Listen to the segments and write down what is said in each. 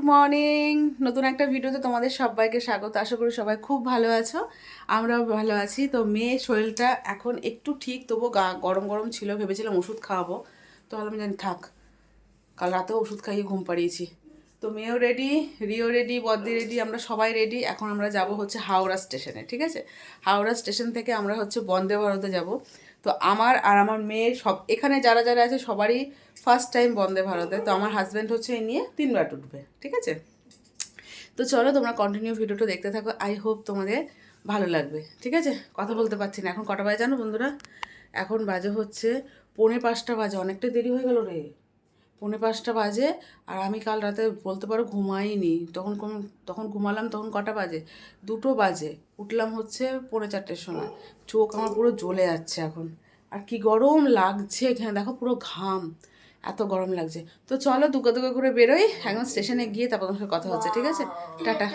Morning. নতুন একটা ভিডিওতে তোমাদের সবাইকে স্বাগত। আশা করি সবাই খুব ভালো আছো, আমরাও ভালো আছি। তো মেয়ের শরীরটা এখন একটু ঠিক, তবুও গরম গরম ছিল, ভেবেছিলাম ওষুধ খাওয়াবো, তো ভাবলাম জানি থাক, কাল রাতেও ওষুধ খাইয়ে ঘুম পাড়িয়েছি। তো মেয়েও রেডি, রিও রেডি, বদ্দি রেডি, আমরা সবাই রেডি। এখন আমরা যাব হচ্ছে হাওড়া স্টেশনে, ঠিক আছে? হাওড়া স্টেশন থেকে আমরা হচ্ছে বন্দে ভারতে যাব। তো আমার আর আমার মেয়ের সব এখানে যারা যারা আছে সবারই ফার্স্ট টাইম বন্দে ভারতে। তো আমার হাজব্যান্ড হচ্ছে এই নিয়ে 3বার উঠবে, ঠিক আছে? তো চলো তোমরা কন্টিনিউ ভিডিওটা দেখতে থাকো, আই হোপ তোমাদের ভালো লাগবে, ঠিক আছে? কথা বলতে পারছি না। এখন কটা বাজে জানো বন্ধুরা? এখন বাজে হচ্ছে 4:45 বাজে, অনেকটা দেরি হয়ে গেল রে। 4:45 বাজে। আর আমি কাল রাতে বলতে পারো ঘুমাইনি। তখন ঘুমালাম, তখন কটা বাজে? 2টো বাজে। উঠলাম হচ্ছে 4:45 সময়। চোখ আমার পুরো জ্বলে যাচ্ছে এখন। আর কি গরম লাগছে এখানে, দেখো পুরো ঘাম, এত গরম লাগছে। তো চলো দুগা দুগা করে বেরোই, একদম স্টেশনে গিয়ে তারপর তোমার সাথে কথা হচ্ছে, ঠিক আছে? টাটা।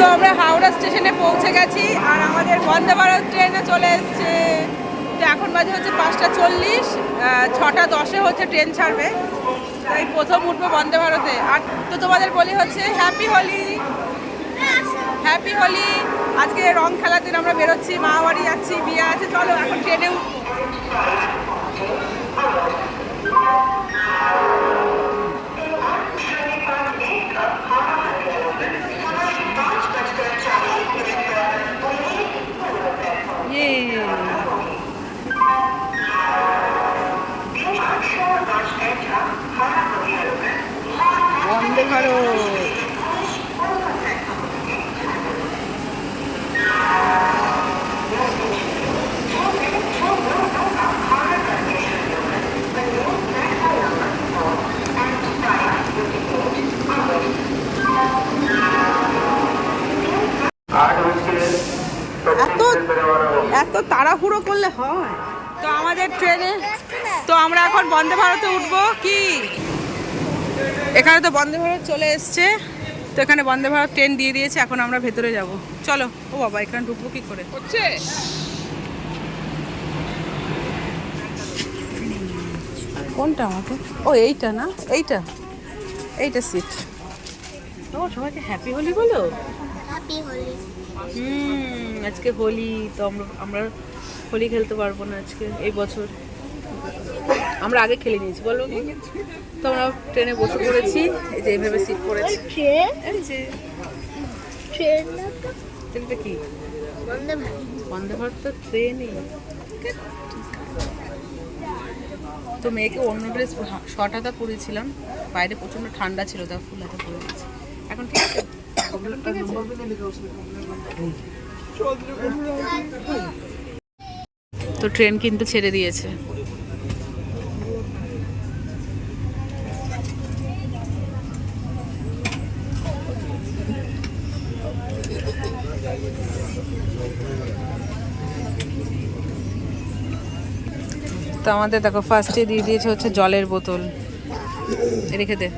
তো আমরা হাওড়া স্টেশনে পৌঁছে গেছি, আর আমাদের বন্দে ভারত ট্রেনে চলে এসছে। তো এখন বাজে হচ্ছে 5:40, 6:10 হচ্ছে ট্রেন ছাড়বে। তাই প্রথম উঠবো বন্দে ভারতে। আর তো তোমাদের বলি হচ্ছে হ্যাপি হোলি, হ্যাপি হোলি। আজকে রং খেলার দিন আমরা বেরোচ্ছি, মা বাড়ি যাচ্ছি, বিয়ে আছে। চলো এখন ট্রেনে উঠবো। বন্দে ভারত। এত এত তাড়াহুড়ো করলে হয়? তো আমাদের ট্রেনে, তো আমরা এখন বন্দে ভারতে উঠবো। কি এখানে তো বন্দে ভারত চলে এসছে। তো এখানে বন্দে ভারত ট্রেন দিয়ে দিয়েছে, এখন আমরা ভেতরে যাব। চলো। ও বাবা, এখানে ঢুকবো কি করে? হচ্ছে কোনটা আমাকে? ও এইটা না, এইটা এইটা সিট। ও সবাইকে হ্যাপি হোলি বলো। হ্যাপি হোলি। আজকে হোলি, তো আমরা হোলি খেলতে পারবো না আজকে, এই বছর। আমরা আগে খেলে নিয়েছি, বলো কি? তো আমরা ট্রেনে বসে পড়েছি, এই যে এইভাবে সিট পড়েছি। এই যে ট্রেনটা কি বন্দে ভারত, তো ট্রেনই। তো মেয়েকে অন্য ড্রেস শর্ট হাতা পরেছিলাম, বাইরে প্রচণ্ড ঠান্ডা ছিল, তা ফুল হাতা পরে দিয়েছি। এখন ঠিক আছে, ঠিক আছে। তো ট্রেন কিন্তু ছেড়ে দিয়েছে। তো আমাদের দেখো ফার্স্টে দিয়ে দিয়েছে হচ্ছে জলের বোতল, রেখে দে।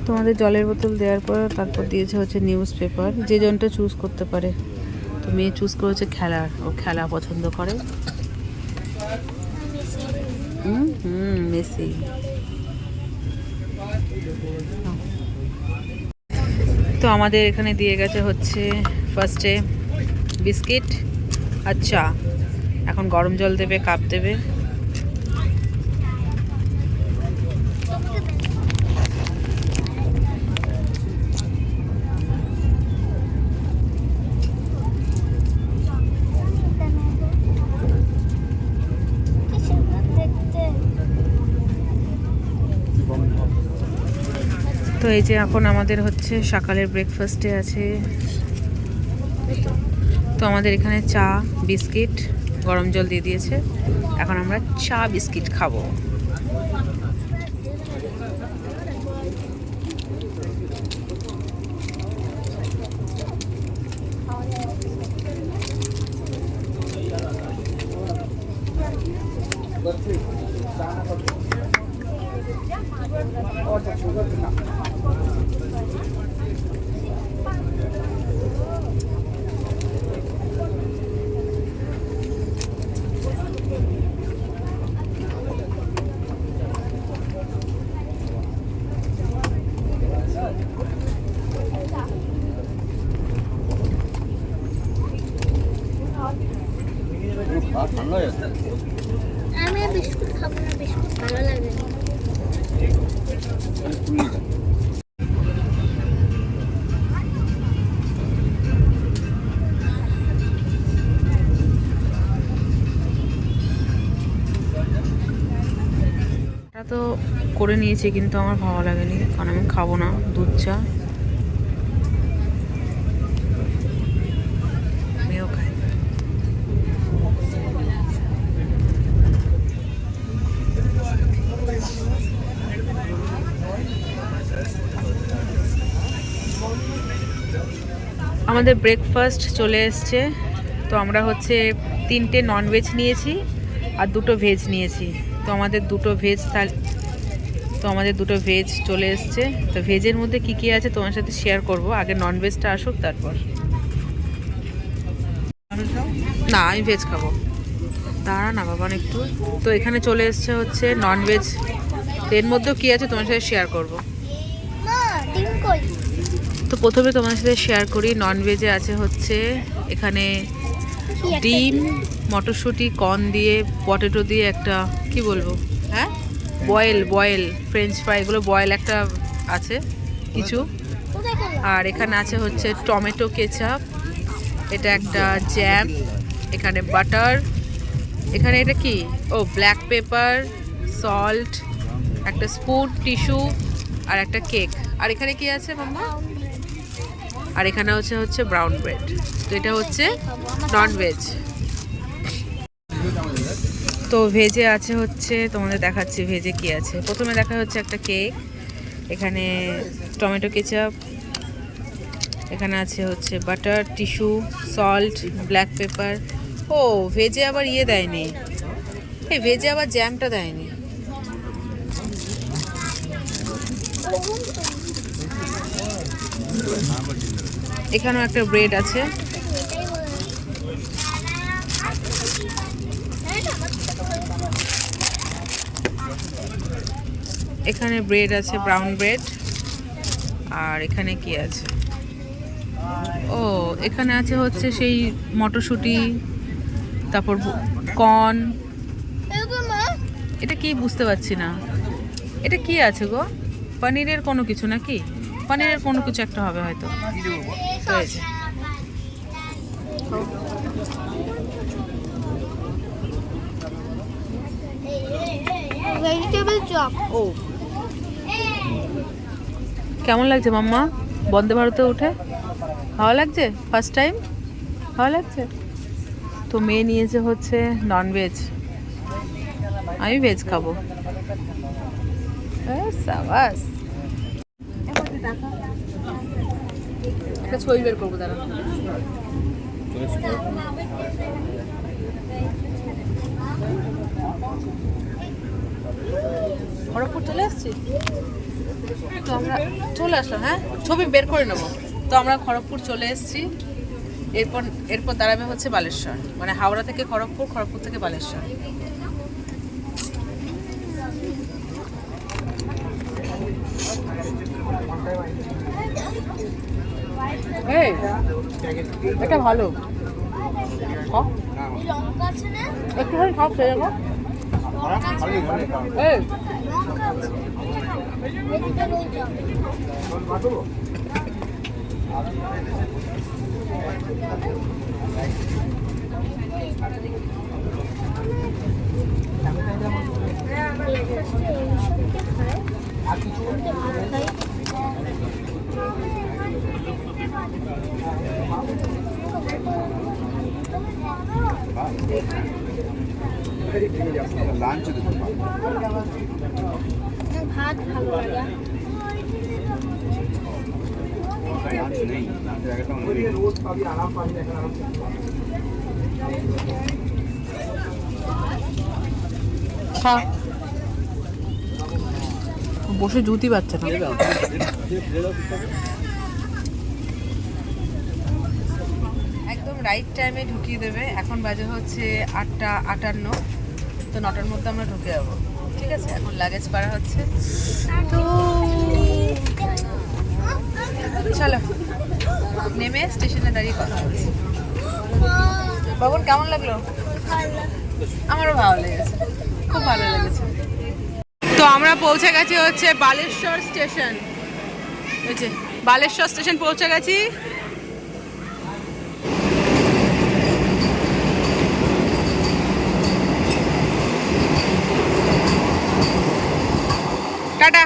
তোমাদের জলের বোতল দেওয়ার পর তারপর দিয়েছে হচ্ছে নিউজ পেপার, যে জনটা চুজ করতে পারে। তো মেয়ে চুজ করেছে খেলার, ও খেলা পছন্দ করে। মেসি। তো আমাদের এখানে দিয়ে গেছে হচ্ছে ফার্স্টে বিস্কিট আর চা। এখন গরম জল দেবে, কাপ দেবে। তো এই যে এখন আমাদের হচ্ছে সকালের ব্রেকফাস্টে আছে। তো আমাদের এখানে চা, বিস্কিট, গরম জল দিয়ে দিয়েছে। এখন আমরা চা বিস্কিট খাবো। আমি বিস্কুট খাবো না, বিস্কুট ভালো লাগে না। এটা তো করে নিয়েছি কিন্তু আমার ভালো লাগেনি, কারণ আমি খাবো না দুধ চা। মেয়েও খায়। আমাদের ব্রেকফাস্ট চলে এসছে। তো আমরা হচ্ছে 3টে ননভেজ নিয়েছি আর 2টো ভেজ নিয়েছি। তো আমাদের দুটো ভেজ চলে এসছে। তো ভেজের মধ্যে কি কি আছে তোমার সাথে শেয়ার করব, আগে ননভেজটা আসুক তারপর। না, আমি ভেজ খাবো। দাঁড়া না বাবা একটু। তো এখানে চলে এসছে হচ্ছে ননভেজ। তো এর মধ্যেও কি আছে তোমার সাথে শেয়ার করব। তো প্রথমে তোমার সাথে শেয়ার করি, ননভেজে আছে হচ্ছে এখানে ডিম, মটরশুঁটি, কর্ন দিয়ে, পটেটো দিয়ে একটা কি বলবো, হ্যাঁ বয়েল ফ্রেঞ্চ ফ্রাই, এগুলো বয়েল একটা আছে কিছু। আর এখানে আছে হচ্ছে টমেটো কেচাপ, এটা একটা জ্যাম, এখানে বাটার, এখানে এটা কি, ও ব্ল্যাক পেপার, সল্ট, একটা স্পুন, টিস্যু আর একটা কেক। আর এখানে কি আছে মাম্মা? আর এখানে হচ্ছে ব্রাউন ব্রেড। তো এটা হচ্ছে ননভেজ। তো ভেজে আছে হচ্ছে, তোমাদের দেখাচ্ছি ভেজে কি আছে। প্রথমে দেখা হচ্ছে একটা কেক, এখানে টমেটো কেচাপ, এখানে আছে হচ্ছে butter, tissue, salt, black pepper. ও ভেজে আবার ইয়ে দেয়নি, এই ভেজে আবার জ্যামটা দেয়নি। এখানেও একটা ব্রেড আছে। এখানে ব্রেড আছে, ব্রাউন ব্রেড। আর এখানে কি আছে, ও এখানে আছে হচ্ছে সেই মটরশুঁটি, তারপর কর্ন। এটা কি বুঝতে পারছি না, এটা কি আছে গো? পনিরের কোনো কিছু নাকি? পনিরের কোনো কিছু একটা হবে হয়তো। Vegetable chop. ও কেমন লাগছে মাম্মা বন্দে ভারতে উঠে? ভালো লাগছে? ফার্স্ট টাইম ভালো লাগছে? তো মেয়ে নিয়েছে হচ্ছে ননভেজ, আমি ভেজ খাবো। সাবাস, একটা ছবি বের করবো দাঁড়া। খড়গপুর চলে আসছি তো আমরা, চলে আসলাম, হ্যাঁ ছবি বের করে নেবো। তো আমরা খড়গপুর চলে এসেছি। এরপর দাঁড়াবে হচ্ছে বালেশ্বর, মানে হাওড়া থেকে খড়গপুর, খড়গপুর থেকে বালেশ্বর। এটা ভালো, একটুখানি খাও, খেয়ে যাবো। ভাত ভালো লাগে। বসে জুতি পাচ্ছে না। একদম রাইট টাইমে ঢুকিয়ে দেবে। এখন বাজে হচ্ছে 8:58। তো 9টার মধ্যে আমরা ঢুকে যাবো, ঠিক আছে? এখন লাগেজ পাড়া হচ্ছে, তো চলো নেমে স্টেশনে দাঁড়িয়ে কথা বলছি। বাবুর কেমন লাগলো? ভালো। আমারও ভালো লেগেছে, খুব ভালো লেগেছে। তো আমরা পৌঁছে গেছি হচ্ছে বালেশ্বর স্টেশন। এই যে বালেশ্বর স্টেশন পৌঁছে গেছি। টাটা।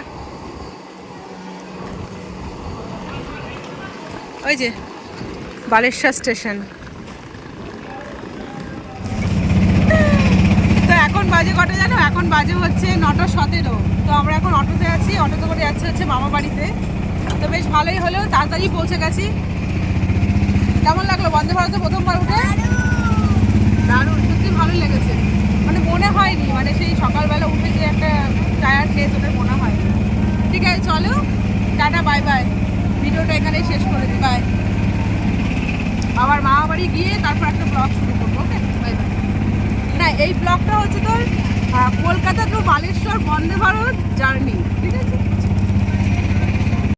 ওই যে বালেশ্বর স্টেশন। তো এখন বাজে কটা জানো? এখন বাজে হচ্ছে 9:17। তো আমরা এখন অটোতে আছি, অটোতে করে যাচ্ছে হচ্ছে মামা বাড়িতে। তো বেশ ভালোই হলো, তাড়াতাড়ি পৌঁছে গেছি। কেমন লাগলো বন্দে ভারতে প্রথমবার উঠে? দারুণ, সত্যি ভালো লেগেছে। মানে মনে হয়নি, মানে সেই সকালবেলা উঠে যে একটা টায়ার্ড ডে তোদের মনে হয়। ঠিক আছে চলো, টাটা, বাই বাই। ভিডিওটা এখানেই শেষ করে দিই, বাই। আবার মামা বাড়ি গিয়ে তারপর একটা ব্লগ শুরু করবো। ওকে, বাই বাই। না, এই ব্লগটা হচ্ছে তোর কলকাতা টু বালেশ্বর বন্দে ভারত জার্নি, ঠিক আছে?